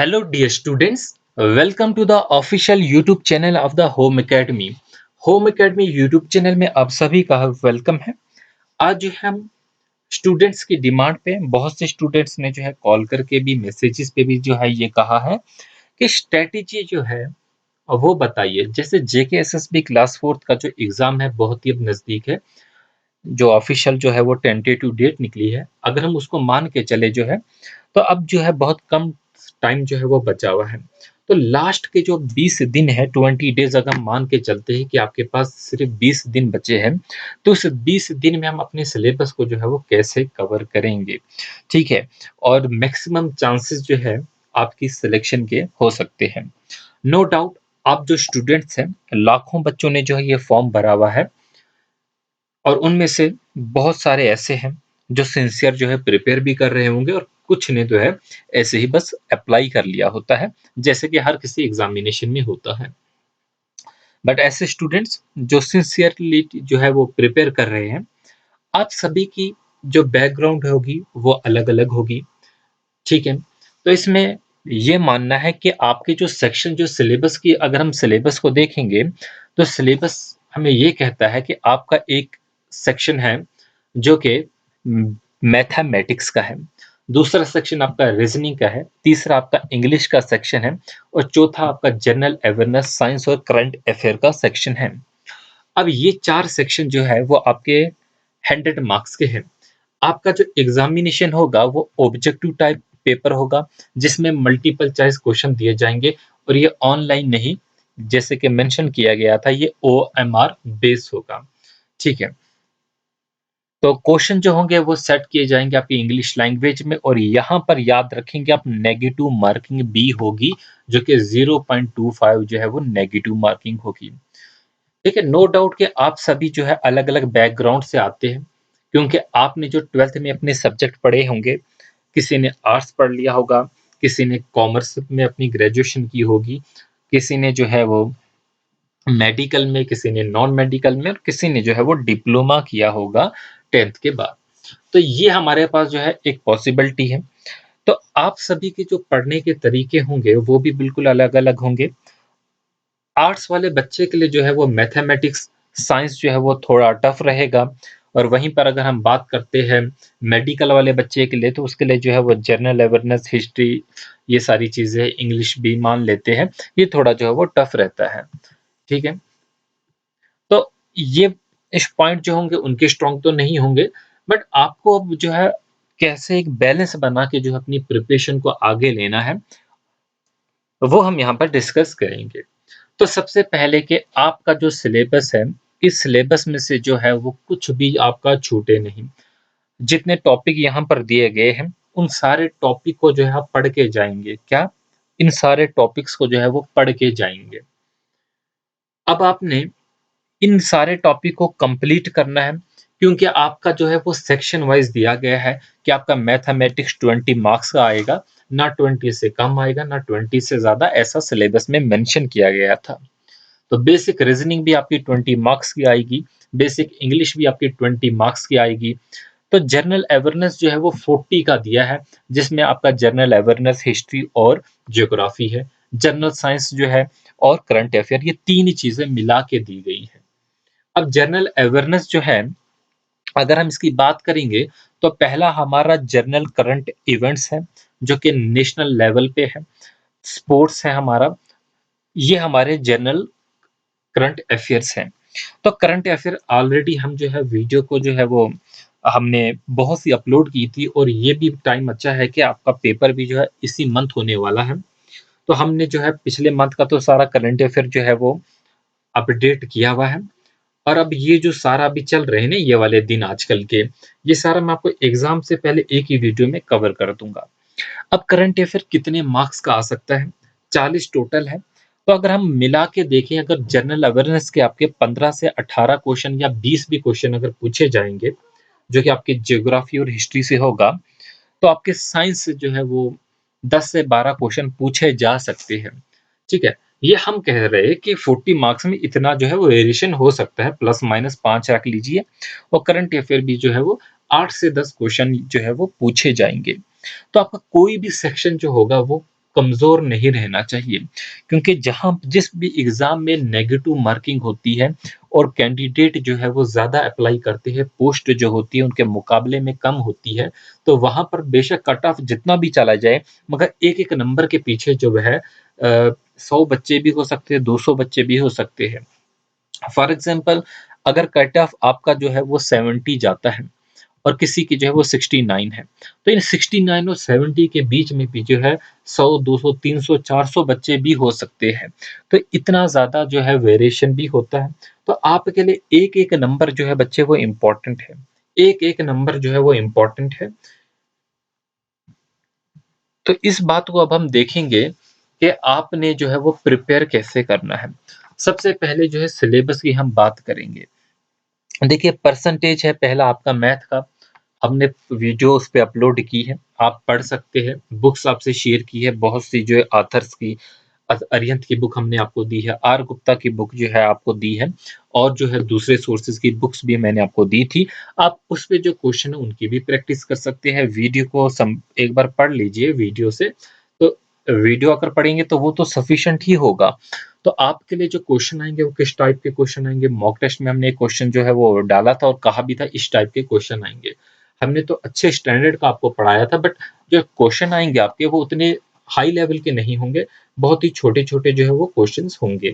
Hello, dear students. Welcome to the official YouTube channel of the Home Academy. Home Academy YouTube channel में आप सभी का welcome है। आज जो है हम स्टूडेंट्स की डिमांड पे बहुत से स्टूडेंट्स ने जो है कॉल करके भी मैसेजेस पे भी जो है ये कहा है कि स्ट्रेटेजी जो है वो बताइए। जैसे जेके एसएसबी क्लास 4th का जो एग्ज़ाम है बहुत ही अब नज़दीक है। जो ऑफिशियल जो है वो टेंटेटिव डेट निकली है। अगर हम उसको मान के चले जो है तो अब जो है बहुत कम टाइम जो है वो बचा हुआ है। तो लास्ट के जो 20 दिन है 20 डेज़ अगर हम मान के चलते हैं कि आपके पास सिर्फ़ 20 दिन बचे हैं, तो उस 20 दिन में हम अपने सिलेबस को जो है वो कैसे कवर करेंगे, ठीक है? और मैक्सिमम चांसेस जो है आपकी सिलेक्शन के हो सकते हैं। नो डाउट आप जो स्टूडेंट्स हैं, लाखों बच्चों ने जो है ये फॉर्म भरा हुआ है और उनमें से बहुत सारे ऐसे हैं जो सिंसियर जो है प्रिपेयर भी कर रहे होंगे और कुछ ने जो है ऐसे ही बस अप्लाई कर लिया होता है, जैसे कि हर किसी एग्जामिनेशन में होता है। बट ऐसे स्टूडेंट्स जो सिंसियरली जो है वो प्रिपेयर कर रहे हैं, आप सभी की जो बैकग्राउंड होगी वो अलग-अलग होगी, ठीक है? तो इसमें ये मानना है कि आपके जो सेक्शन जो सिलेबस की अगर हम सिलेबस को देखेंगे, तो सिलेबस हमें ये कहता है कि आपका एक सेक्शन है जो कि मैथमेटिक्स का है, दूसरा सेक्शन आपका रीज़निंग का है, तीसरा आपका इंग्लिश का सेक्शन है और चौथा आपका जनरल अवेयरनेस, साइंस और करंट अफेयर का सेक्शन है। अब ये 4 सेक्शन जो है वो आपके 100 मार्क्स के हैं। आपका जो एग्जामिनेशन होगा वो ऑब्जेक्टिव टाइप पेपर होगा जिसमें मल्टीपल चॉइस क्वेश्चन दिए जाएंगे और ये ऑनलाइन नहीं, जैसे कि मेंशन किया गया था, ये ओएमआर बेस होगा, ठीक है? तो क्वेश्चन जो होंगे वो सेट किए जाएंगे आपकी इंग्लिश लैंग्वेज में और यहाँ पर याद रखेंगे आप नेगेटिव मार्किंग भी होगी, जो कि 0.25 जो है वो नेगेटिव मार्किंग होगी। ठीक है, नो डाउट कि आप सभी जो है अलग-अलग बैकग्राउंड से आते हैं, क्योंकि आपने जो 12th में अपने सब्जेक्ट पढ़े होंगे, किसी ने आर्ट्स पढ़ लिया होगा, किसी ने कॉमर्स में अपनी ग्रेजुएशन की होगी, किसी ने जो है वो मेडिकल में, किसी ने नॉन मेडिकल में और किसी ने जो है वो डिप्लोमा किया होगा 10th के बाद। तो ये हमारे पास जो है एक पॉसिबिलिटी है। तो आप सभी के जो पढ़ने के तरीके होंगे, वो भी बिल्कुल अलग-अलग होंगे। आर्ट्स वाले बच्चे के लिए जो है वो मैथमेटिक्स, साइंस जो है वो थोड़ा टफ रहेगा और वहीं पर अगर हम बात करते हैं मेडिकल वाले बच्चे के लिए, तो उसके लिए जो है वो जनरल अवेयरनेस, हिस्ट्री, ये सारी चीज़ें, इंग्लिश भी मान लेते हैं, ये थोड़ा जो है वो टफ रहता है, ठीक है? तो ये इस पॉइंट जो होंगे उनके स्ट्रॉन्ग तो नहीं होंगे, बट आपको अब जो है कैसे एक बैलेंस बना के जो है अपनी प्रिपरेशन को आगे लेना है, वो हम यहाँ पर डिस्कस करेंगे। तो सबसे पहले कि आपका जो सिलेबस है, इस सिलेबस में से जो है वो कुछ भी आपका छूटे नहीं। जितने टॉपिक यहाँ पर दिए गए हैं, उन सारे टॉपिक को जो है आप पढ़ के जाएँगे। क्या? इन सारे टॉपिक्स को जो है वो पढ़ के जाएँगे। अब आपने इन सारे टॉपिक को कंप्लीट करना है, क्योंकि आपका जो है वो सेक्शन वाइज़ दिया गया है कि आपका मैथमेटिक्स 20 मार्क्स का आएगा, ना 20 से कम आएगा, ना 20 से ज़्यादा, ऐसा सिलेबस में मेंशन किया गया था। तो बेसिक रीजनिंग भी आपकी 20 मार्क्स की आएगी, बेसिक इंग्लिश भी आपकी 20 मार्क्स की आएगी। तो जनरल अवेयरनेस जो है वो 40 का दिया है, जिसमें आपका जनरल अवेयरनेस, हिस्ट्री और ज्योग्राफी है। जनरल साइंस जो है और करंट अफेयर, ये 3 ही चीज़ें मिला के दी गई हैं। अब जनरल अवेयरनेस जो है, अगर हम इसकी बात करेंगे, तो पहला हमारा जनरल करंट इवेंट्स है, जो कि नेशनल लेवल पे है। स्पोर्ट्स है हमारा, ये हमारे जनरल करंट अफेयर्स हैं। तो करंट अफेयर ऑलरेडी हम जो है वीडियो को जो है वो हमने बहुत सी अपलोड की थी और ये भी टाइम अच्छा है कि आपका पेपर भी जो है इसी मंथ होने वाला है। तो हमने जो है पिछले मंथ का तो सारा करंट अफेयर जो है वो अपडेट किया हुआ है और अब ये जो सारा अभी चल रहे हैं ना ये वाले दिन आजकल के, ये सारा मैं आपको एग्ज़ाम से पहले एक ही वीडियो में कवर कर दूँगा। अब करंट अफेयर कितने मार्क्स का आ सकता है? 40 टोटल है। तो अगर हम मिला के देखें, अगर जनरल अवेयरनेस के आपके 15 से 18 क्वेश्चन या 20 भी क्वेश्चन अगर पूछे जाएँगे, जो कि आपकी ज्योग्राफी और हिस्ट्री से होगा, तो आपके साइंस से जो है वो 10 से 12 क्वेश्चन पूछे जा सकते हैं। ठीक है? ये हम कह रहे हैं कि 40 मार्क्स में इतना जो है वो वेरिएशन हो सकता है, प्लस माइनस 5 रख लीजिए और करंट अफेयर भी जो है वो 8 से 10 क्वेश्चन जो है वो पूछे जाएँगे। तो आपका कोई भी सेक्शन जो होगा वो कमज़ोर नहीं रहना चाहिए, क्योंकि जहाँ जिस भी एग्ज़ाम में नेगेटिव मार्किंग होती है और कैंडिडेट जो है वो ज़्यादा अप्लाई करते हैं, पोस्ट जो होती है उनके मुकाबले में कम होती है, तो वहाँ पर बेशक कट ऑफ जितना भी चला जाए, मगर एक-एक नंबर के पीछे जो है 100 बच्चे भी हो सकते हैं, 200 बच्चे भी हो सकते हैं। फॉर एग्ज़ाम्पल, अगर कट ऑफ आपका जो है वो 70 जाता है और किसी की जो है वो 69 है, तो इन 69 और 70 के बीच में भी जो है 100, 200, 300, 400 बच्चे भी हो सकते हैं। तो इतना ज़्यादा जो है वेरिएशन भी होता है। तो आपके लिए एक-एक नंबर जो है बच्चे वो इम्पोर्टेंट है। एक-एक नंबर जो है वो इम्पोर्टेंट है। तो इस बात को अब हम देखेंगे कि आपने जो है वो प्रिपेयर कैसे करना है। सबसे पहले जो है सिलेबस की हम बात करेंगे। देखिए, परसेंटेज है पहला आपका मैथ का, हमने वीडियो उस पे अपलोड की है, आप पढ़ सकते हैं। बुक्स आपसे शेयर की है, बहुत सी जो है ऑथर्स की, अरिहंत की बुक हमने आपको दी है, आर गुप्ता की बुक जो है आपको दी है, और जो है दूसरे सोर्सेज़ की बुक्स भी मैंने आपको दी थी। आप उस पे जो क्वेश्चन है उनकी भी प्रैक्टिस कर सकते हैं। वीडियो को एक बार पढ़ लीजिए वीडियो से, तो वीडियो अगर पढ़ेंगे तो वो तो सफिशिएंट ही होगा। तो आपके लिए जो क्वेश्चन आएँगे वो किस टाइप के क्वेश्चन आएँगे, मॉक टेस्ट में हमने एक क्वेश्चन जो है वो डाला था और कहा भी था इस टाइप के क्वेश्चन आएँगे। हमने तो अच्छे स्टैंडर्ड का आपको पढ़ाया था, बट जो क्वेश्चन आएँगे आपके वो उतने हाई लेवल के नहीं होंगे, बहुत ही छोटे-छोटे जो है वो क्वेश्चंस होंगे,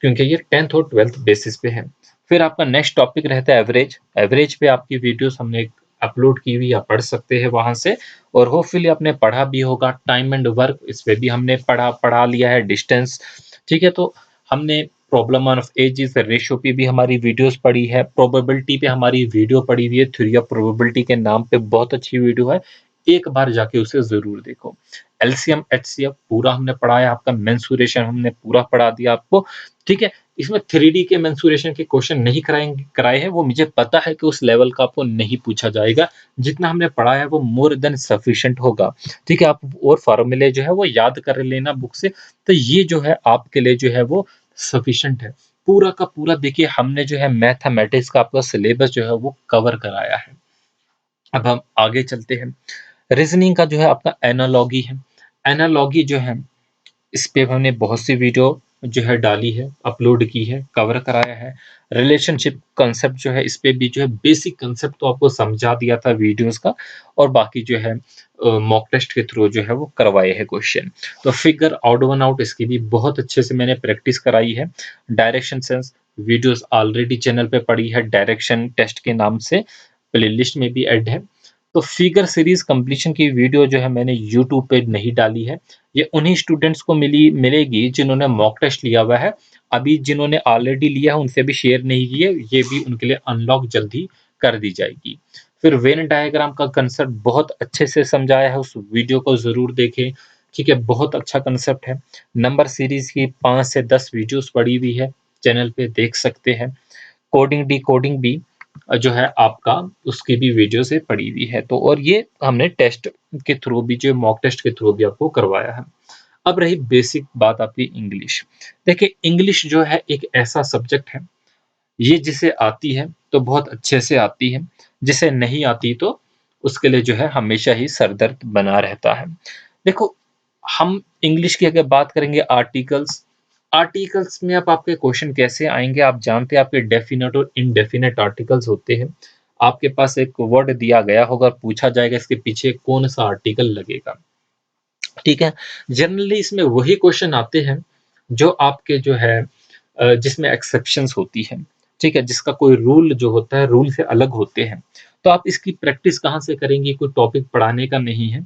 क्योंकि ये 10th और 12th बेसिस पे है। फिर आपका नेक्स्ट टॉपिक रहता है एवरेज। एवरेज पे आपकी वीडियोज़ हमने अपलोड की हुई, आप पढ़ सकते हैं वहाँ से, और होपफुली आपने पढ़ा भी होगा। टाइम एंड वर्क, इस पे भी हमने पढ़ा पढ़ा लिया है, डिस्टेंस, ठीक है? तो हमने प्रॉब्लम ऑफ एजेस रेशियो पे भी हमारी वीडियोज़ पड़ी है, प्रोबेबिलिटी पे हमारी वीडियो पड़ी हुई है, थ्योरी ऑफ प्रोबेबिलिटी के नाम पे बहुत अच्छी वीडियो है, एक बार जाके उसे ज़रूर देखो। एलसीएम, एचसीएफ पूरा हमने पढ़ाया, आपका मेंसुरेशन हमने पूरा पढ़ा दिया आपको, ठीक है? इसमें 3D के मेंसुरेशन के क्वेश्चन नहीं कराए हैं, वो मुझे पता है कि उस लेवल का आपको नहीं पूछा जाएगा। जितना हमने पढ़ा है वो मोर देन सफिशिएंट होगा, ठीक है? आप और फ़ॉर्मूले जो है वो याद कर लेना बुक से, तो ये जो है आपके लिए जो है वो सफिशिएंट है। पूरा का पूरा देखिए, हमने जो है मैथमेटिक्स का आपका सिलेबस जो है वो कवर कराया है। अब हम आगे चलते हैं। रीज़निंग का जो है आपका एनालॉजी है। एनालॉजी जो है, इस पे हमने बहुत सी वीडियो जो है डाली है, अपलोड की है, कवर कराया है। रिलेशनशिप कांसेप्ट जो है, इस पे भी जो है बेसिक कांसेप्ट तो आपको समझा दिया था वीडियोज़ का, और बाकी जो है मॉक टेस्ट के थ्रू जो है वो करवाए हैं क्वेश्चन। तो फिगर, ऑड वन आउट, इसकी भी बहुत अच्छे से मैंने प्रैक्टिस कराई है। Direction sense videos already channel पे पड़ी है, डायरेक्शन टेस्ट के नाम से, प्लेलिस्ट में भी ऐड है। तो फिगर सीरीज़ कंप्लीशन की वीडियो जो है मैंने यूट्यूब पे नहीं डाली है। ये उन्हीं स्टूडेंट्स को मिलेगी जिन्होंने मॉक टेस्ट लिया हुआ है। अभी जिन्होंने ऑलरेडी लिया है उनसे अभी शेयर नहीं की है, ये भी उनके लिए अनलॉक जल्द ही कर दी जाएगी। फिर वेन डायग्राम का कांसेप्ट बहुत अच्छे से समझाया है, उस वीडियो को ज़रूर देखें, ठीक है? बहुत अच्छा कांसेप्ट है। नंबर सीरीज़ की 5 से 10 वीडियोज़ पड़ी हुई है, चैनल पे देख सकते हैं। कोडिंग डिकोडिंग भी जो है आपका, उसकी भी वीडियो से पड़ी हुई है। तो और ये हमने टेस्ट के थ्रू भी, जो मॉक टेस्ट के थ्रू भी आपको करवाया है। अब रही बेसिक बात आपकी इंग्लिश। देखिए, इंग्लिश जो है एक ऐसा सब्जेक्ट है, ये जिसे आती है तो बहुत अच्छे से आती है, जिसे नहीं आती तो उसके लिए जो है हमेशा ही सर दर्द बना रहता है। देखो, हम इंग्लिश की अगर बात करेंगे, आर्टिकल्स, आर्टिकल्स में अब आपके क्वेश्चन कैसे आएँगे, आप जानते हैं आपके डेफिनिट और इनडेफिनिट आर्टिकल्स होते हैं। आपके पास एक वर्ड दिया गया होगा, पूछा जाएगा इसके पीछे कौन-सा आर्टिकल लगेगा, ठीक है? जनरली इसमें वही क्वेश्चन आते हैं जो आपके जो है जिसमें एक्सेप्शंस होती हैं, ठीक है? जिसका कोई रूल जो होता है, रूल से अलग होते हैं। तो आप इसकी प्रैक्टिस कहाँ से करेंगे? कोई टॉपिक पढ़ाने का नहीं है।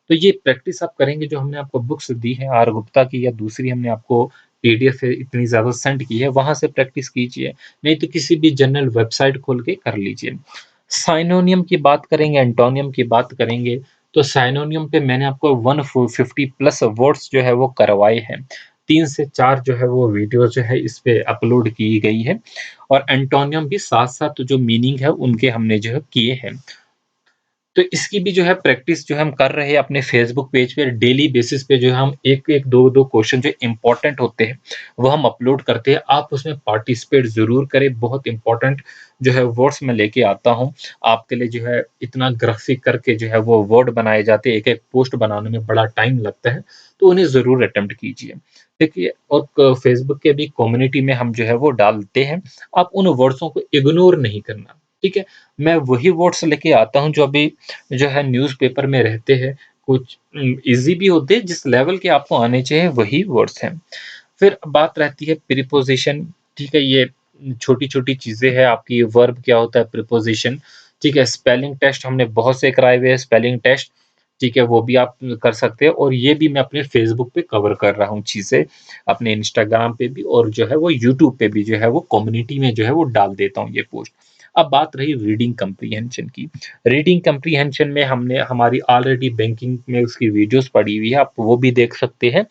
तो ये प्रैक्टिस आप करेंगे, जो हमने आपको बुक्स दी हैं, आर गुप्ता की या दूसरी हमने आपको पीडीएफ इतनी ज़्यादा सेंड की है, वहाँ से प्रैक्टिस कीजिए। नहीं तो किसी भी जनरल वेबसाइट खोल के कर लीजिए। साइनोनियम की बात करेंगे, एंटोनियम की बात करेंगे, तो साइनोनियम पे मैंने आपको 150 प्लस वर्ड्स जो है वो करवाए हैं। 3 से 4 जो है वो वीडियो जो है इस पे अपलोड की गई है, और एंटोनियम भी साथ-साथ जो मीनिंग है उनके हमने जो है किए हैं। तो इसकी भी जो है प्रैक्टिस जो हम कर रहे हैं अपने फेसबुक पेज पे डेली बेसिस पे, जो हम 1-1 2-2 क्वेश्चन जो इम्पोर्टेंट होते हैं, वो हम अपलोड करते हैं। आप उसमें पार्टिसिपेट ज़रूर करें, बहुत इम्पोर्टेंट जो है वर्ड्स मैं लेके आता हूँ। आपके लिए जो है इतना ग्राफिक करके जो है वो वर्ड बनाए जाते हैं, एक-एक पोस्ट बनाने में बड़ा टाइम लगता है, तो उन्हें ज़रूर अटेम्प्ट कीजिए। देखिए, और क फेसबुक के भी कम्युनिटी में हम जो है वो डालते हैं, आप उन वर्ड्सों को इग्नोर नहीं करना, ठीक है? मैं वही वर्ड्स लेके आता हूँ जो अभी जो है न्यूज़पेपर में रहते हैं, कुछ ईज़ी भी होते हैं, जिस लेवल के आपको आने चाहिए वही वर्ड्स हैं। फिर बात रहती है प्रीपोज़िशन, ठीक है? ये छोटी-छोटी चीज़ें हैं आपकी, वर्ब क्या होता है, प्रीपोज़िशन, ठीक है? स्पेलिंग टेस्ट हमने बहुत से कराए हुए हैं, स्पेलिंग टेस्ट, ठीक है? वो भी आप कर सकते हैं, और ये भी मैं अपने फ़ेसबुक पे कवर कर रहा हूँ चीज़ें, अपने इंस्टाग्राम पे भी, और जो है वो यूट्यूब पे भी जो है वो कम्युनिटी में जो है वो डाल देता हूँ ये पोस्ट। अब बात रही रीडिंग कम्प्रीहेंशन की। रीडिंग कम्प्रीहेंशन में हमने हमारी ऑलरेडी बैंकिंग में उसकी वीडियोज़ पड़ी हुई है, आप वो भी देख सकते हैं।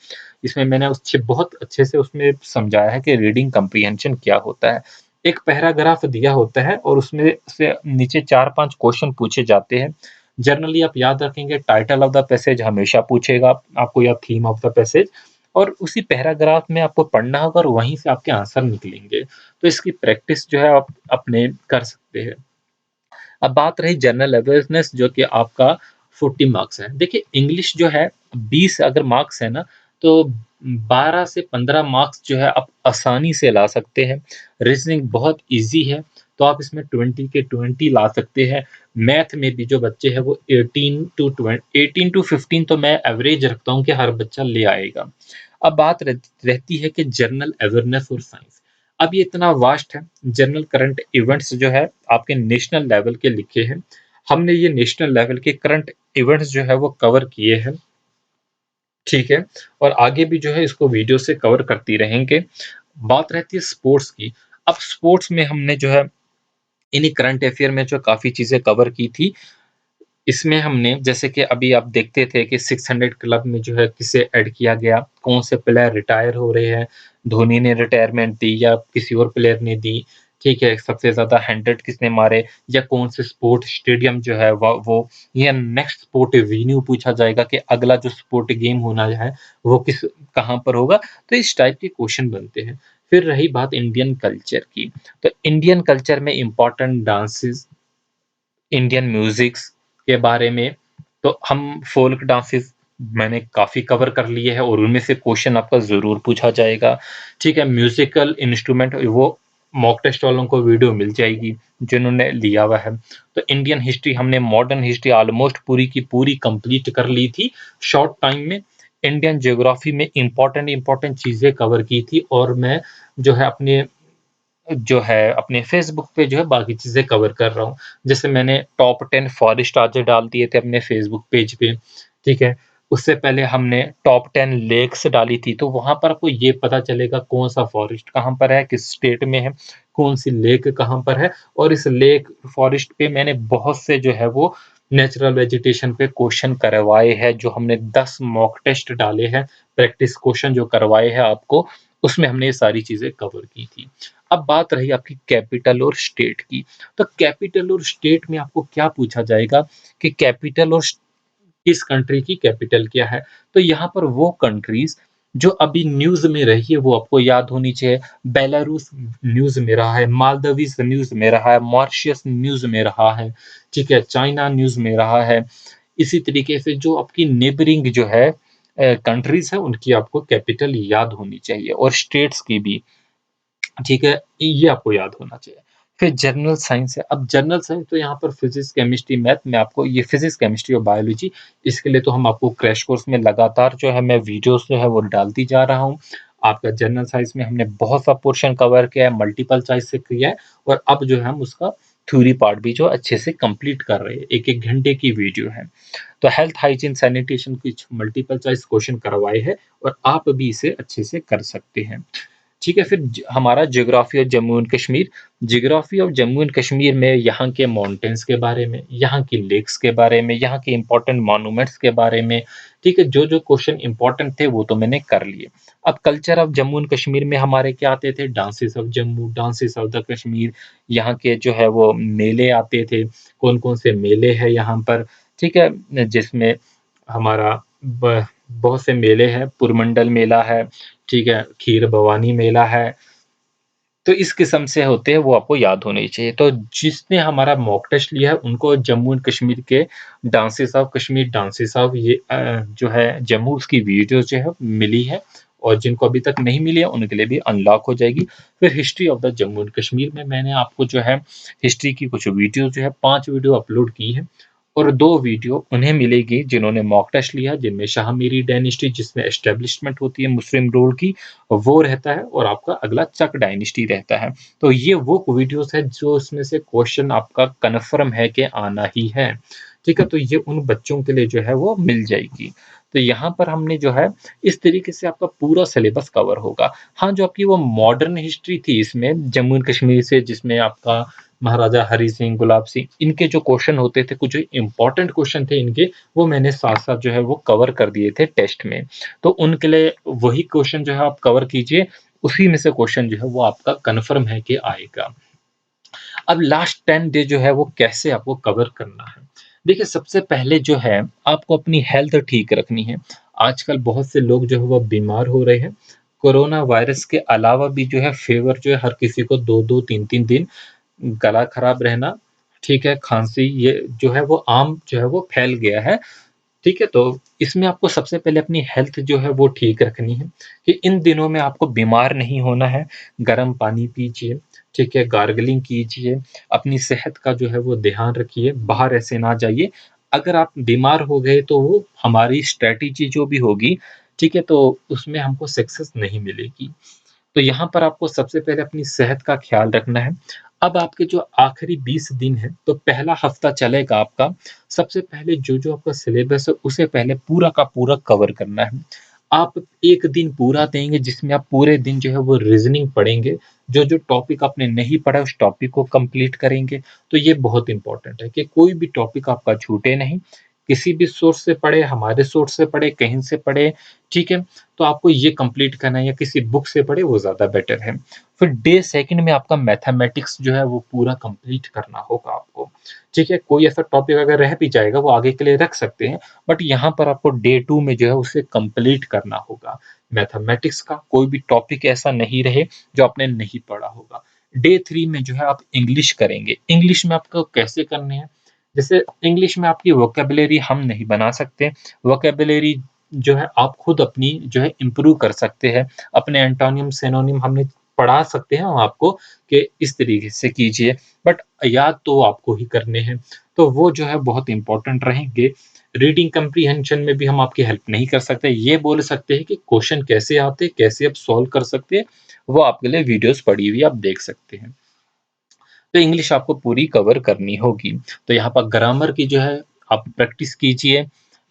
इसमें मैंने उससे बहुत अच्छे से उसमें समझाया है कि रीडिंग कम्प्रीहेंशन क्या होता है। एक पैराग्राफ दिया होता है और उसमें से नीचे 4-5 क्वेश्चन पूछे जाते हैं। जनरली आप याद रखेंगे, टाइटल ऑफ द पैसेज हमेशा पूछेगा आपको, या थीम ऑफ द पैसेज, और उसी पैराग्राफ में आपको पढ़ना होगा और वहीं से आपके आंसर निकलेंगे। तो इसकी प्रैक्टिस जो है आप अपने कर सकते हैं। अब बात रही जनरल अवेयरनेस, जो कि आपका 40 मार्क्स है। देखिए, इंग्लिश जो है 20 अगर मार्क्स है ना, तो 12 से 15 मार्क्स जो है आप आसानी से ला सकते हैं। रीज़निंग बहुत ईज़ी है, तो आप इसमें 20 के 20 ला सकते हैं। मैथ में भी जो बच्चे हैं वो 18 टू 15 तो मैं एवरेज रखता हूँ कि हर बच्चा ले आएगा। अब बात रहती है कि जनरल अवेयरनेस और साइंस। अब ये इतना वास्ट है, जनरल करंट इवेंट्स जो है आपके नेशनल लेवल के लिखे हैं। हमने ये नेशनल लेवल के करंट इवेंट्स जो है वो कवर किए हैं, ठीक है? और आगे भी जो है इसको वीडियो से कवर करती रहेंगे। बात रहती है स्पोर्ट्स की। अब स्पोर्ट्स में हमने जो है इन्हीं करंट अफेयर में जो काफ़ी चीज़ें कवर की थी। इसमें हमने जैसे कि अभी आप देखते थे कि 600 क्लब में जो है किसे ऐड किया गया, कौन से प्लेयर रिटायर हो रहे हैं, धोनी ने रिटायरमेंट दी या किसी और प्लेयर ने दी, ठीक है? सबसे ज़्यादा 100 किसने मारे, या कौन से स्पोर्ट स्टेडियम जो है वो, या नेक्स्ट स्पोर्ट वेन्यू पूछा जाएगा कि अगला जो स्पोर्ट गेम होना है, वो कहाँ पर होगा? तो इस टाइप के क्वेश्चन बनते हैं। फिर रही बात इंडियन कल्चर की, तो इंडियन कल्चर में इम्पोर्टेंट डांसेस, इंडियन म्यूज़िक्स के बारे में, तो हम फ़ोल्क डांसेस मैंने काफ़ी कवर कर लिए हैं और उनमें से क्वेश्चन आपका ज़रूर पूछा जाएगा, ठीक है? म्यूज़िकल इंस्ट्रूमेंट वो मॉक टेस्ट वालों को वीडियो मिल जाएगी, जिन्होंने लिया हुआ है। तो इंडियन हिस्ट्री हमने मॉडर्न हिस्ट्री ऑलमोस्ट पूरी की पूरी कंप्लीट कर ली थी, शॉर्ट टाइम में। इंडियन ज्योग्राफी में इम्पोर्टेंट चीज़ें कवर की थी, और मैं जो है अपने फ़ेसबुक पे जो है बाकी चीज़ें कवर कर रहा हूँ। जैसे मैंने टॉप 10 फॉरेस्ट आज डाल दिए थे अपने फ़ेसबुक पेज पे, ठीक है? उससे पहले हमने टॉप 10 लेक्स डाली थी, तो वहाँ पर आपको ये पता चलेगा कौन-सा फॉरेस्ट कहाँ पर है, किस स्टेट में है, कौन-सी लेक कहाँ पर है, और इस लेक फॉरेस्ट पे मैंने बहुत से जो है वो नेचुरल वेजिटेशन पे क्वेश्चन करवाए हैं, जो हमने 10 मॉक टेस्ट डाले हैं, प्रैक्टिस क्वेश्चन जो करवाए हैं आपको, उसमें हमने ये सारी चीज़ें कवर की थी। अब बात रही आपकी कैपिटल और स्टेट की। तो कैपिटल और स्टेट में आपको क्या पूछा जाएगा कि कैपिटल और किस कंट्री की कैपिटल क्या है? तो यहाँ पर वो कंट्रीज़ जो अभी न्यूज़ में रही है वो आपको याद होनी चाहिए। बेलारूस न्यूज़ में रहा है, मालदीव्स न्यूज़ में रहा है, मॉरिशस न्यूज़ में रहा है, ठीक है? चाइना न्यूज़ में रहा है। इसी तरीके से जो आपकी नेबरिंग जो है कंट्रीज़ है, उनकी आपको कैपिटल याद होनी चाहिए, और स्टेट्स की भी। ठीक है? ये आपको याद होना चाहिए। फिर जनरल साइंस है, अब जनरल साइंस तो यहाँ पर फिज़िक्स, केमिस्ट्री, मैथ में आपको ये फिज़िक्स, केमिस्ट्री और बायोलॉजी, इसके लिए तो हम आपको क्रैश कोर्स में लगातार जो है मैं वीडियोज़ जो है वो डालती जा रहा हूँ। आपका जनरल साइंस में हमने बहुत सा पोर्शन कवर किया है, मल्टीपल चॉइस से किया है, और अब जो है हम उसका थ्योरी पार्ट भी जो अच्छे से कंप्लीट कर रहे हैं। 1-1 घंटे की वीडियो है। तो हेल्थ, हाइजीन, सैनिटेशन कुछ मल्टीपल चॉइस क्वेश्चन करवाए हैं, और आप भी इसे अच्छे से कर सकते हैं। ठीक है, फिर हमारा geography of Jammu and Kashmir. Geography of Jammu and Kashmir में यहाँ के माउंटेन्स के बारे में, यहाँ की लेक्स के बारे में, यहाँ के इंपॉर्टेंट मॉन्यूमेंट्स के बारे में, ठीक है, जो जो क्वेश्चन इंपॉर्टेंट थे वो तो मैंने कर लिए। अब culture of Jammu and Kashmir में हमारे क्या आते थे, dances of Jammu, dances of the Kashmir, यहाँ के जो है वो मेले आते थे, कौन कौन से मेले हैं यहाँ पर, ठीक है, जिसमें हमारा बहुत से मेले हैं, पुरमंडल मेला है, ठीक है, खीर भवानी मेला है, तो इस किस्म से होते हैं, वो आपको याद होने चाहिए। तो जिसने हमारा मॉक टेस्ट लिया है उनको जम्मू एंड कश्मीर के dances of Kashmir, dances of ये जो है जम्मू, उसकी वीडियो जो है मिली है, और जिनको अभी तक नहीं मिली है उनके लिए भी अनलॉक हो जाएगी। फिर history of the Jammu and Kashmir में मैंने आपको जो है हिस्ट्री की कुछ वीडियो जो है 5 वीडियो अपलोड की है, और 2 वीडियो उन्हें मिलेगी जिन्होंने मॉक टेस्ट लिया, जिनमें शाह मीरी डायनेस्टी जिसमें एस्टेब्लिशमेंट होती है मुस्लिम रूल की, वो रहता है, और आपका अगला चक डायनेस्टी रहता है। तो ये वो वीडियोस है जो उसमें से क्वेश्चन आपका कन्फर्म है कि आना ही है। ठीक है, तो ये उन बच्चों के लिए जो है वो मिल जाएगी। तो यहाँ पर हमने जो है इस तरीके से आपका पूरा सिलेबस कवर होगा। हाँ, जो आपकी वो मॉडर्न हिस्ट्री थी इसमें जम्मू एंड कश्मीर से, जिसमें आपका महाराजा हरि सिंह, गुलाब सिंह, इनके जो क्वेश्चन होते थे, कुछ इंपॉर्टेंट क्वेश्चन थे इनके, वो मैंने साथ-साथ जो है वो कवर कर दिए थे टेस्ट में। तो उनके लिए वही क्वेश्चन जो है आप कवर कीजिए, उसी में से क्वेश्चन जो है वो आपका कन्फर्म है कि आएगा। अब लास्ट 10 डे जो है वो कैसे आपको कवर करना है? देखिए, सबसे पहले जो है आपको अपनी हेल्थ ठीक रखनी है। आजकल बहुत से लोग जो है वो बीमार हो रहे हैं। कोरोना वायरस के अलावा भी जो है फ़ीवर जो है हर किसी को 2-2 3-3 दिन, गला खराब रहना, ठीक है, खाँसी, ये जो है वो आम जो है वो फैल गया है। ठीक है, तो इसमें आपको सबसे पहले अपनी हेल्थ जो है वो ठीक रखनी है, कि इन दिनों में आपको बीमार नहीं होना है। गर्म पानी पीजिए, ठीक है, गार्गलिंग कीजिए, अपनी सेहत का जो है वो ध्यान रखिए, बाहर ऐसे ना जाइए। अगर आप बीमार हो गए तो वो हमारी स्ट्रैटेजी जो भी होगी, ठीक है, तो उसमें हमको सक्सेस नहीं मिलेगी। तो यहाँ पर आपको सबसे पहले अपनी सेहत का ख़्याल रखना है। अब आपके जो आखिरी 20 दिन हैं, तो पहला हफ़्ता चलेगा आपका, सबसे पहले जो-जो आपका सिलेबस है, उसे पहले पूरा का पूरा कवर करना है। आप 1 दिन पूरा देंगे जिसमें आप पूरे दिन जो है वो रीज़निंग पढ़ेंगे, जो-जो टॉपिक आपने नहीं पढ़ा उस टॉपिक को कंप्लीट करेंगे। तो ये बहुत इम्पोर्टेंट है कि कोई भी टॉपिक आपका छूटे नहीं, किसी भी सोर्स से पढ़े, हमारे सोर्स से पढ़े, कहीं से पढ़े, ठीक है? तो आपको ये कंप्लीट करना है, या किसी बुक से पढ़े वो ज़्यादा बेटर है। फिर डे सेकंड में आपका मैथमेटिक्स जो है वो पूरा कंप्लीट करना होगा आपको, ठीक है? कोई ऐसा टॉपिक अगर रह भी जाएगा वो आगे के लिए रख सकते हैं, बट यहाँ पर आपको डे 2 में जो है उसे कंप्लीट करना होगा। मैथमेटिक्स का कोई भी टॉपिक ऐसा नहीं रहे जो आपने नहीं पढ़ा होगा। डे 3 में जो है आप इंग्लिश करेंगे। इंग्लिश में आपको कैसे करने हैं? जैसे इंग्लिश में आपकी वोकैब्युलरी हम नहीं बना सकते, वोकैब्युलरी जो है आप खुद अपनी जो है इम्प्रूव कर सकते हैं। अपने एंटोनिम, सिनोनिम हमने पढ़ा सकते हैं हम आपको कि इस तरीके से कीजिए, बट याद तो आपको ही करने हैं। तो वो जो है बहुत इम्पोर्टेंट रहेंगे। रीडिंग कम्प्रीहेंशन में भी हम आपकी हेल्प नहीं कर सकते। ये बोल सकते हैं कि क्वेश्चन कैसे आते हैं, कैसे आप सॉल्व कर सकते हैं, वो आपके लिए वीडियोज़ पड़ी हुई आप देख सकते हैं। तो इंग्लिश आपको पूरी कवर करनी होगी। तो यहाँ पर ग्रामर की जो है आप प्रैक्टिस कीजिए,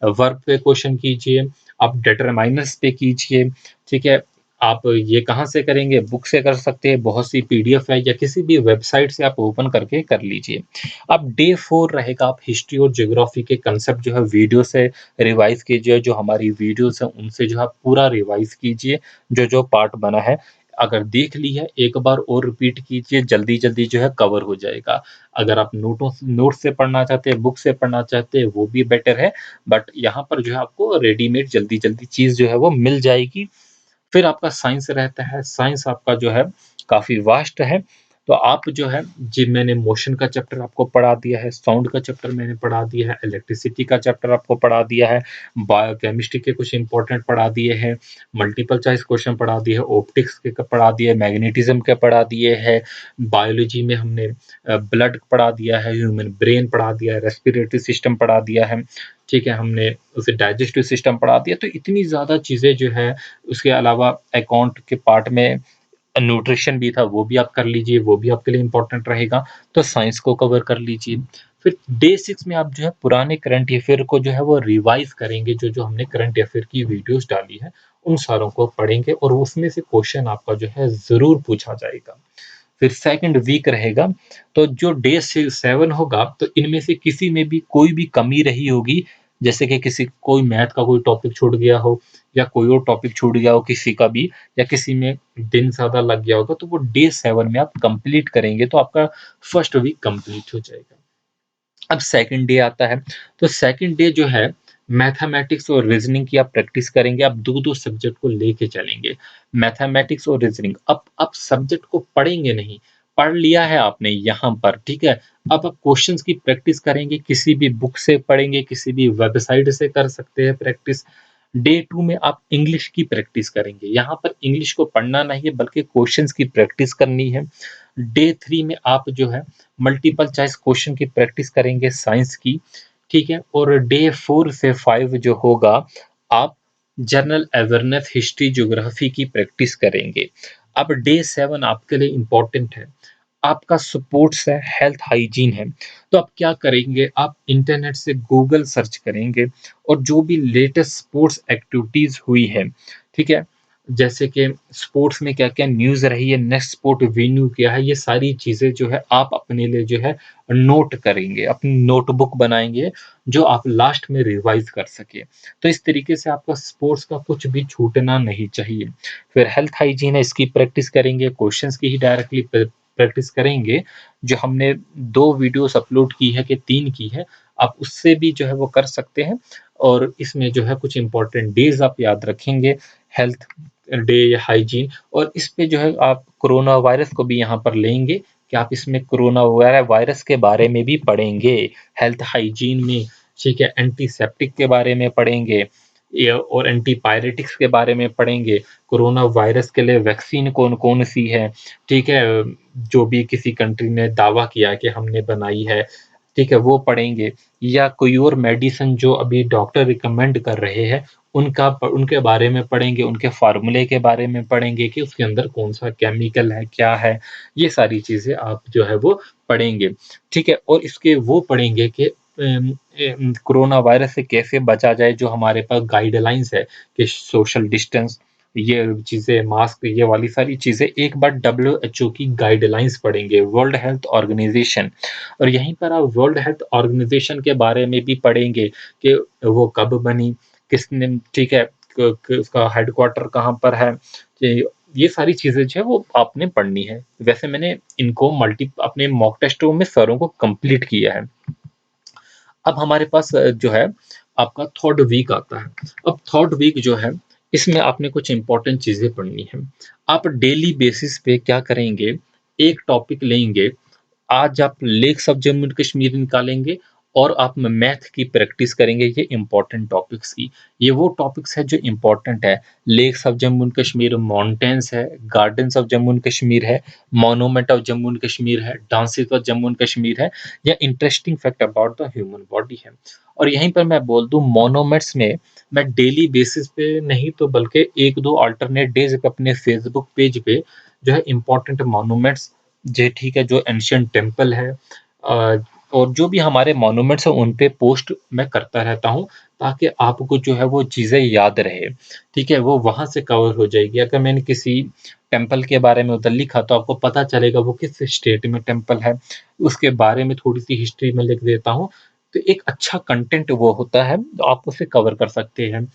वर्ब पे क्वेश्चन कीजिए, आप डिटरमाइनर्स पे कीजिए, ठीक है? आप ये कहाँ से करेंगे? बुक से कर सकते हैं, बहुत सी पीडीएफ है, या किसी भी वेबसाइट से आप ओपन करके कर लीजिए। अब डे 4 रहेगा, आप हिस्ट्री और ज्योग्राफी के कांसेप्ट जो है वीडियो से रिवाइज़ कीजिए, जो हमारी वीडियोज़ हैं उनसे जो है आप पूरा रिवाइज़ कीजिए, जो-जो पार्ट बना है। अगर देख ली है, एक बार और रिपीट कीजिए, जल्दी-जल्दी जो है कवर हो जाएगा। अगर आप नोट से पढ़ना चाहते हैं, बुक से पढ़ना चाहते हैं, वो भी बेटर है, बट यहाँ पर जो है आपको रेडीमेड जल्दी-जल्दी चीज़ जो है वो मिल जाएगी। फिर आपका साइंस रहता है, साइंस आपका जो है काफ़ी वास्ट है, तो आप जो है जी मैंने मोशन का चैप्टर आपको पढ़ा दिया है, साउंड का चैप्टर मैंने पढ़ा दिया है, इलेक्ट्रिसिटी का चैप्टर आपको पढ़ा दिया है, बायोकेमिस्ट्री के कुछ इंपॉर्टेंट पढ़ा दिए हैं, मल्टीपल चॉइस क्वेश्चन पढ़ा दिए हैं, ऑप्टिक्स के पढ़ा दिए, मैग्नेटिज्म के पढ़ा दिए हैं, बायोलॉजी में हमने ब्लड पढ़ा दिया है, ह्यूमन ब्रेन पढ़ा दिया है, रेस्पिरेटरी सिस्टम पढ़ा दिया है, ठीक है? हमने उसे डाइजेस्टिव सिस्टम पढ़ा दिया, तो इतनी ज़्यादा चीज़ें जो है, उसके अलावा अकाउंट के पार्ट में न्यूट्रिशन भी था, वो भी आप कर लीजिए, वो भी आपके लिए इम्पोर्टेंट रहेगा, तो साइंस को कवर कर लीजिए। फिर डे 6 में आप जो है पुराने करंट अफेयर को जो है वो रिवाइज़ करेंगे, जो-जो हमने करंट अफेयर की वीडियोज़ डाली है, उन सारों को पढ़ेंगे और उसमें से क्वेश्चन आपका जो है ज़रूर पूछा जाएगा। फिर सेकंड वीक रहेगा, तो जो डे से 7 होगा, तो इनमें से किसी में भी कोई भी कमी रही होगी, जैसे कि किसी कोई मैथ का कोई टॉपिक छूट गया हो या कोई और टॉपिक छूट गया हो किसी का भी, या किसी में दिन ज़्यादा लग गया होगा, तो वो डे 7 में आप कंप्लीट करेंगे, तो आपका फर्स्ट वीक कंप्लीट हो जाएगा। अब सेकंड डे आता है, तो सेकंड डे जो है मैथमेटिक्स और रीजनिंग की आप प्रैक्टिस करेंगे, आप 2-2 सब्जेक्ट को लेके चलेंगे। मैथमेटिक्स और रीजनिंग, अब आप सब्जेक्ट को पढ़ेंगे नहीं, पढ़ लिया है आपने यहाँ पर, ठीक है? अब आप क्वेश्चंस की प्रैक्टिस करेंगे, किसी भी बुक से पढ़ेंगे, किसी भी वेबसाइट से कर सकते हैं प्रैक्टिस। डे 2 में आप इंग्लिश की प्रैक्टिस करेंगे, यहाँ पर इंग्लिश को पढ़ना नहीं है बल्कि क्वेश्चंस की प्रैक्टिस करनी है। डे 3 में आप जो है मल्टीपल चॉइस क्वेश्चन की प्रैक्टिस करेंगे साइंस की, ठीक है? और डे 4 से 5 जो होगा, आप जनरल अवेयरनेस, हिस्ट्री, ज्योग्राफी की प्रैक्टिस करेंगे। अब डे 7 आपके लिए इम्पोर्टेंट है। आपका स्पोर्ट्स है, हेल्थ हाइजीन है। तो आप क्या करेंगे, आप इंटरनेट से गूगल सर्च करेंगे और जो भी लेटेस्ट स्पोर्ट्स एक्टिविटीज़ हुई है, ठीक है? जैसे कि स्पोर्ट्स में क्या-क्या न्यूज़ रही है, नेक्स्ट स्पोर्ट वेन्यू क्या है, ये सारी चीज़ें जो है आप अपने लिए जो है नोट करेंगे, अपनी नोटबुक बनाएँगे, जो आप लास्ट में रिवाइज़ कर सकें। तो इस तरीके से आपका स्पोर्ट्स का कुछ भी छूटना नहीं चाहिए। फिर हेल्थ हाइजीन है, इसकी प्रैक्टिस करेंगे, क्वेश्चंस की ही डायरेक्टली प्रैक्टिस करेंगे। जो हमने 2 वीडियोज़ अपलोड की है कि 3 की है, आप उससे भी जो है वो कर सकते हैं, और इसमें जो है कुछ इम्पोर्टेंट डेज़ आप याद रखेंगे, हेल्थ डे या हाइजीन, और इस पे जो है आप कोरोना वायरस को भी यहाँ पर लेंगे कि आप इसमें कोरोना वायरस के बारे में भी पढ़ेंगे, हेल्थ हाइजीन में, ठीक है? एंटीसेप्टिक के बारे में पढ़ेंगे, और एंटीपायरेटिक्स के बारे में पढ़ेंगे, कोरोना वायरस के लिए वैक्सीन कौन-कौन सी है, ठीक है? जो भी किसी कंट्री ने दावा किया है कि हमने बनाई है, ठीक है? वो पढ़ेंगे, या कोई और मेडिसिन जो अभी डॉक्टर रिकमेंड कर रहे हैं, उनके बारे में पढ़ेंगे, उनके फ़ॉर्मूले के बारे में पढ़ेंगे कि उसके अंदर कौन-सा केमिकल है, क्या है, ये सारी चीज़ें आप जो है वो पढ़ेंगे, ठीक है? और इसके वो पढ़ेंगे कि कोरोना वायरस से कैसे बचा जाए, जो हमारे पास गाइडलाइंस है कि सोशल डिस्टेंस, ये चीज़ें, मास्क, ये वाली सारी चीज़ें एक बार डब्ल्यूएचओ की गाइडलाइंस पढ़ेंगे, वर्ल्ड हेल्थ ऑर्गेनाइज़ेशन। और यहीं पर आप वर्ल्ड हेल्थ ऑर्गेनाइज़ेशन के बारे में भी पढ़ेंगे कि वो कब बनी, किसने, ठीक है? क उसका हेडक्वार्टर कहाँ पर है? ये सारी चीज़ें जो है वो आपने पढ़नी है। वैसे मैंने इनको अपने मॉक टेस्टों में सारों को कंप्लीट किया है। अब हमारे पास जो है आपका थर्ड वीक आता है। अब थर्ड वीक जो है, इसमें आपने कुछ इम्पोर्टेंट चीज़ें पढ़नी है। आप डेली बेसिस पे क्या करेंगे, एक टॉपिक लेंगे, आज आप lakes of Jammu and Kashmir निकालेंगे और आप मैथ की प्रैक्टिस करेंगे, ये इंपॉर्टेंट टॉपिक्स की। ये वो टॉपिक्स है जो इंपॉर्टेंट है। Lakes of Jammu and Kashmir, mountains है, gardens of Jammu and Kashmir है, monument of Jammu and Kashmir है, dances of Jammu and Kashmir है, या interesting fact about the human body है। और यहीं पर मैं बोल दूं, मोनोमेंट्स में मैं डेली बेसिस पे नहीं तो बल्कि एक दो अल्टरनेट डेज पे अपने फेसबुक पेज पे जो है इंपॉर्टेंट मोनूमेंट्स, जे ठीक है, जो एंशियंट टेम्पल है, और जो भी हमारे मॉन्यूमेंट्स हैं उन पे पोस्ट मैं करता रहता हूँ, ताकि आपको जो है वो चीज़ें याद रहे, ठीक है? वो वहाँ से कवर हो जाएगी। अगर मैंने किसी टेम्पल के बारे में उधर लिखा, तो आपको पता चलेगा वो किस स्टेट में टेम्पल है, उसके बारे में थोड़ी-सी हिस्ट्री मैं लिख देता हूँ, तो एक अच्छा कंटेंट वो होता है, तो आप उसे कवर कर सकते हैं,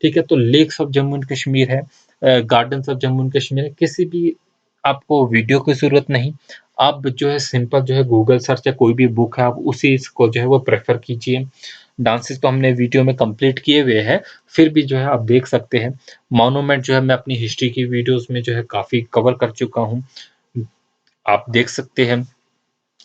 ठीक है? तो lakes of Jammu and Kashmir है, gardens of Jammu and Kashmir है, किसी भी आपको वीडियो की ज़रूरत नहीं, आप जो है सिंपल जो है गूगल सर्च या कोई भी बुक है, आप उसी को जो है वो प्रेफ़र कीजिए। डांसेस तो हमने वीडियो में कंप्लीट किए हुए हैं, फिर भी जो है आप देख सकते हैं। मॉन्यूमेंट जो है मैं अपनी हिस्ट्री की वीडियोज़ में जो है काफ़ी कवर कर चुका हूँ, आप देख सकते हैं।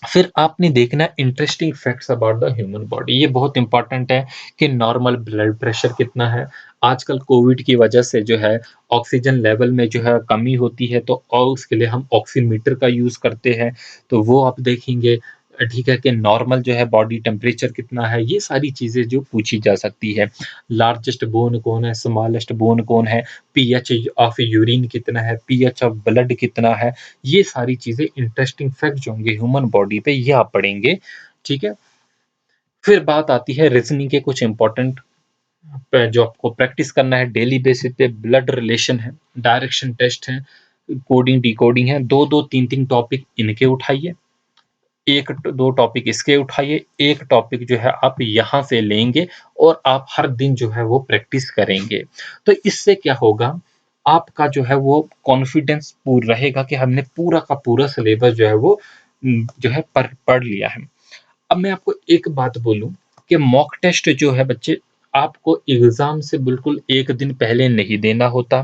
फिर आपने देखना है interesting facts about the human body, ये बहुत इंपॉर्टेंट है कि नॉर्मल ब्लड प्रेशर कितना है। आजकल कोविड की वजह से जो है ऑक्सीजन लेवल में जो है कमी होती है, तो और उसके लिए हम ऑक्सीमीटर का यूज़ करते हैं, तो वो आप देखेंगे। ठीक है, कि नॉर्मल जो है बॉडी टेम्परेचर कितना है, ये सारी चीज़ें जो पूछी जा सकती है। लार्जेस्ट बोन कौन है, स्मॉलेस्ट बोन कौन है, पीएच ऑफ यूरिन कितना है, पीएच ऑफ ब्लड कितना है, ये सारी चीज़ें इंटरेस्टिंग फैक्ट जो होंगे ह्यूमन बॉडी पे, ये आप पढ़ेंगे, ठीक है? फिर बात आती है रीज़निंग के कुछ इम्पोर्टेंट जो आपको प्रैक्टिस करना है डेली बेसिस पे, ब्लड रिलेशन है, डायरेक्शन टेस्ट है, कोडिंग डिकोडिंग है, 2-2 3-3 टॉपिक इनके उठाइए, 1-2 टॉपिक इसके उठाइए, 1 टॉपिक जो है आप यहाँ से लेंगे और आप हर दिन जो है वो प्रैक्टिस करेंगे। तो इससे क्या होगा, आपका जो है वो कॉन्फिडेंस रहेगा कि हमने पूरा का पूरा सिलेबस जो है वो जो है पढ़ लिया है। अब मैं आपको एक बात बोलूँ कि मॉक टेस्ट जो है बच्चे, आपको एग्ज़ाम से बिल्कुल 1 दिन पहले नहीं देना होता।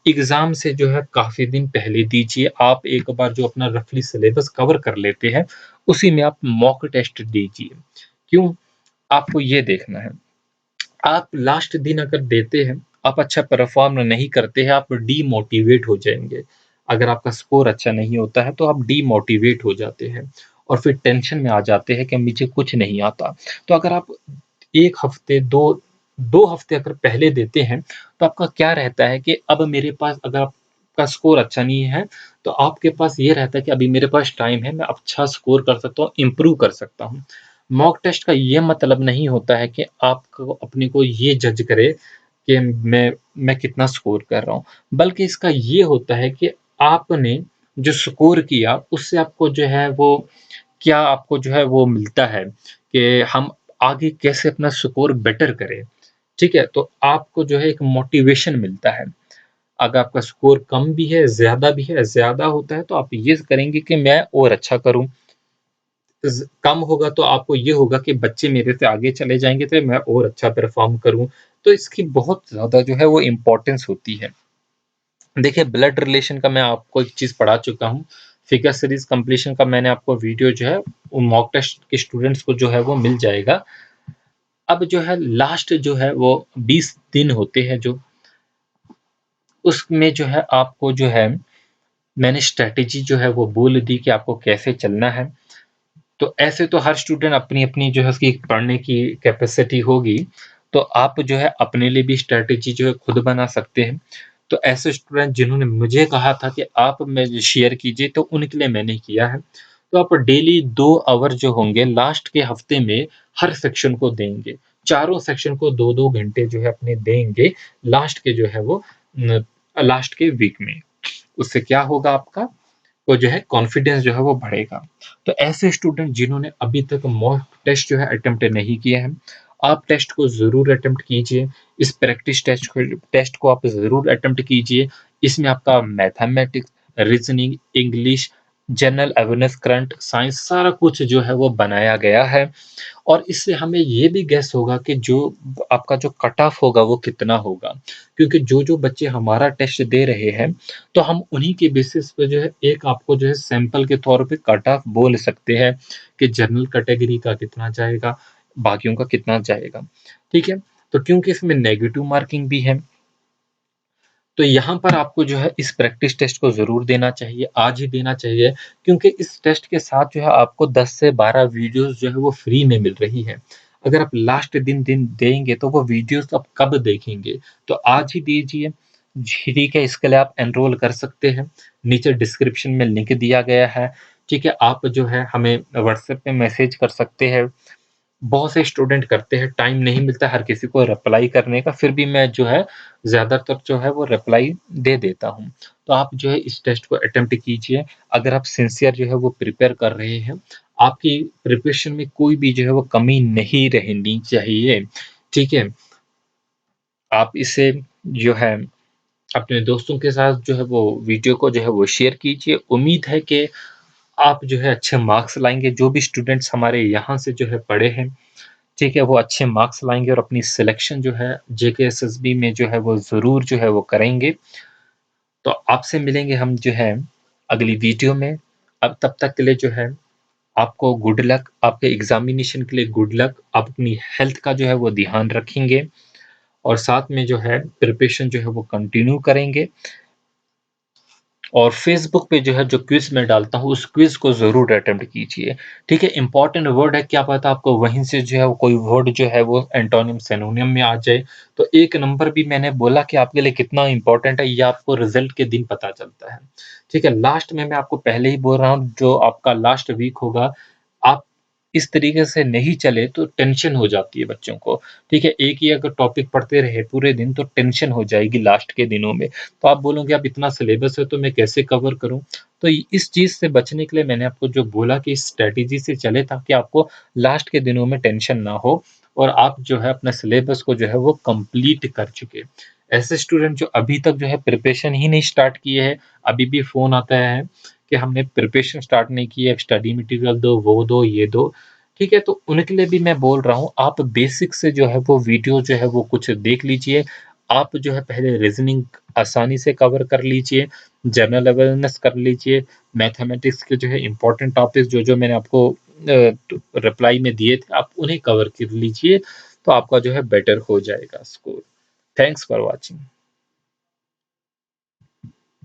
एग्ज़ाम से जो है काफ़ी दिन पहले दीजिए। आप एक बार जो अपना रफ़ली सिलेबस कवर कर लेते हैं, उसी में आप मॉक टेस्ट दीजिए। क्यों? आपको ये देखना है, आप लास्ट दिन अगर देते हैं, आप अच्छा परफ़ॉर्म नहीं करते हैं, आप डीमोटिवेट हो जाएँगे। अगर आपका स्कोर अच्छा नहीं होता है, तो आप डीमोटिवेट हो जाते हैं और फिर टेंशन में आ जाते हैं कि मुझे कुछ नहीं आता। तो अगर आप 1 हफ़्ते, 2 हफ़्ते अगर पहले देते हैं, तो आपका क्या रहता है कि अब मेरे पास, अगर आपका स्कोर अच्छा नहीं है, तो आपके पास ये रहता है कि अभी मेरे पास टाइम है, मैं अच्छा स्कोर कर सकता हूँ, इम्प्रूव कर सकता हूँ। मॉक टेस्ट का ये मतलब नहीं होता है कि आपको अपने को ये जज करे कि मैं कितना स्कोर कर रहा हूँ, बल्कि इसका ये होता है कि आपने जो स्कोर किया, उससे आपको जो है वो क्या आपको जो है वो मिलता है कि हम आगे कैसे अपना स्कोर बेटर करें, ठीक है? तो आपको जो है एक मोटिवेशन मिलता है। अगर आपका स्कोर कम भी है, ज़्यादा भी है, ज़्यादा होता है तो आप ये करेंगे कि मैं और अच्छा करूँ। कम होगा तो आपको ये होगा कि बच्चे मेरे से आगे चले जाएँगे तो मैं और अच्छा परफ़ॉर्म करूँ। तो इसकी बहुत ज़्यादा जो है वो इम्पोर्टेंस होती है। देखिए, ब्लड रिलेशन का मैं आपको एक चीज़ पढ़ा चुका हूँ। फिगर सीरीज़ कंप्लीशन का मैंने आपको वीडियो जो है वो मॉक टेस्ट के स्टूडेंट्स को जो है वो मिल जाएगा। अब जो है लास्ट जो है वो 20 दिन होते हैं जो, उसमें जो है आपको जो है मैंने स्ट्रैटेजी जो है वो बोल दी कि आपको कैसे चलना है। तो ऐसे तो हर स्टूडेंट अपनी-अपनी जो है उसकी पढ़ने की कैपेसिटी होगी, तो आप जो है अपने लिए भी स्ट्रैटेजी जो है खुद बना सकते हैं। तो ऐसे स्टूडेंट जिन्होंने मुझे कहा था कि आप में शेयर कीजिए, तो उनके लिए मैंने किया है। तो आप डेली 2 आवर जो होंगे लास्ट के हफ्ते में हर सेक्शन को देंगे। चारों सेक्शन को 2-2 घंटे जो है अपने देंगे, लास्ट के जो है वो न लास्ट के वीक में। उससे क्या होगा आपका, तो जो है कॉन्फिडेंस जो है वो बढ़ेगा। तो ऐसे स्टूडेंट जिन्होंने अभी तक मॉक टेस्ट जो है अटेम्प्ट नहीं किया है, आप टेस्ट को ज़रूर अटेम्प्ट कीजिए। इस प्रैक्टिस टेस्ट को आप ज़रूर अटेम्प्ट कीजिए। इसमें आपका mathematics, reasoning, English, general awareness, current science सारा कुछ जो है वो बनाया गया है। और इससे हमें ये भी गेस होगा कि जो आपका जो कट ऑफ होगा वो कितना होगा। क्योंकि जो बच्चे हमारा टेस्ट दे रहे हैं, तो हम उन्हीं के बेसिस पे जो है एक आपको जो है सैंपल के तौर पे कट ऑफ बोल सकते हैं कि जनरल कैटेगरी का कितना जाएगा, बाकियों का कितना जाएगा। ठीक है? तो क्योंकि इसमें नेगेटिव मार्किंग भी है, तो यहाँ पर आपको जो है इस प्रैक्टिस टेस्ट को ज़रूर देना चाहिए, आज ही देना चाहिए, क्योंकि इस टेस्ट के साथ जो है आपको 10 से 12 वीडियोज़ जो है वो फ्री में मिल रही है। अगर आप लास्ट दिन दिन देंगे तो वो वीडियोज़ आप कब देखेंगे? तो आज ही दीजिए। जी, ठीक है, इसके लिए आप एनरोल कर सकते हैं। नीचे डिस्क्रिप्शन में लिंक दिया गया है। ठीक है, आप जो है हमें व्हाट्सएप पे मैसेज कर सकते हैं। बहुत से स्टूडेंट करते हैं, टाइम नहीं मिलता हर किसी को रिप्लाई करने का, फिर भी मैं जो है ज़्यादातर जो है वो रिप्लाई दे देता हूँ। तो आप जो है इस टेस्ट को अटेम्प्ट कीजिए। अगर आप सिंसियर जो है वो प्रिपेयर कर रहे हैं, आपकी प्रिपरेशन में कोई भी जो है वो कमी नहीं रहनी चाहिए, ठीक है? आप इसे जो है अपने दोस्तों के साथ जो है वो वीडियो को जो है वो शेयर कीजिए। उम्मीद है कि आप जो है अच्छे मार्क्स लाएँगे। जो भी स्टूडेंट्स हमारे यहाँ से जो है पढ़े हैं, ठीक है, वो अच्छे मार्क्स लाएँगे और अपनी सिलेक्शन जो है जेकेएसएसबी में जो है वो ज़रूर जो है वो करेंगे। तो आपसे मिलेंगे हम जो है अगली वीडियो में। अब तब तक के लिए जो है आपको गुड लक, आपके एग्ज़ामिनेशन के लिए गुड लक। आप अपनी हेल्थ का जो है वो ध्यान रखेंगे और साथ में जो है प्रिपरेशन जो है वो कंटिन्यू करेंगे। और फ़ेसबुक पे जो है जो क्विज़ मैं डालता हूँ, उस क्विज़ को ज़रूर अटेम्प्ट कीजिए, ठीक है? इम्पोर्टेंट वर्ड है, क्या पता आपको वहीं से जो है वो कोई वर्ड जो है वो एंटोनिम, सिनोनिम में आ जाए। तो 1 नंबर भी मैंने बोला कि आपके लिए कितना इम्पोर्टेंट है, ये आपको रिज़ल्ट के दिन पता चलता है, ठीक है? लास्ट में मैं आपको पहले ही बोल रहा हूँ, जो आपका लास्ट वीक होगा, आप इस तरीके से नहीं चले तो टेंशन हो जाती है बच्चों को, ठीक है? एक ही अगर टॉपिक पढ़ते रहे पूरे दिन तो टेंशन हो जाएगी लास्ट के दिनों में। तो आप बोलोगे अब इतना सिलेबस है तो मैं कैसे कवर करूँ? तो इस चीज़ से बचने के लिए मैंने आपको जो बोला कि इस स्ट्रैटेजी से चलें ताकि आपको लास्ट के दिनों में टेंशन ना हो और आप जो है अपना सिलेबस को जो है वो कंप्लीट कर चुके। ऐसे स्टूडेंट जो अभी तक जो है प्रिपरेशन ही नहीं स्टार्ट किए हैं, अभी भी फ़ोन आता है कि हमने प्रिपरेशन स्टार्ट नहीं की है, स्टडी मटेरियल दो, वो दो, ये दो। ठीक है, तो उनके लिए भी मैं बोल रहा हूँ, आप बेसिक से जो है वो वीडियो जो है वो कुछ देख लीजिए। आप जो है पहले रीज़निंग आसानी से कवर कर लीजिए, जनरल अवेयरनेस कर लीजिए, मैथमेटिक्स के जो है इम्पोर्टेंट टॉपिक्स जो-जो मैंने आपको रिप्लाई में दिए थे, आप उन्हें कवर कर लीजिए, तो आपका जो है बेटर हो जाएगा स्कोर। Thanks for watching.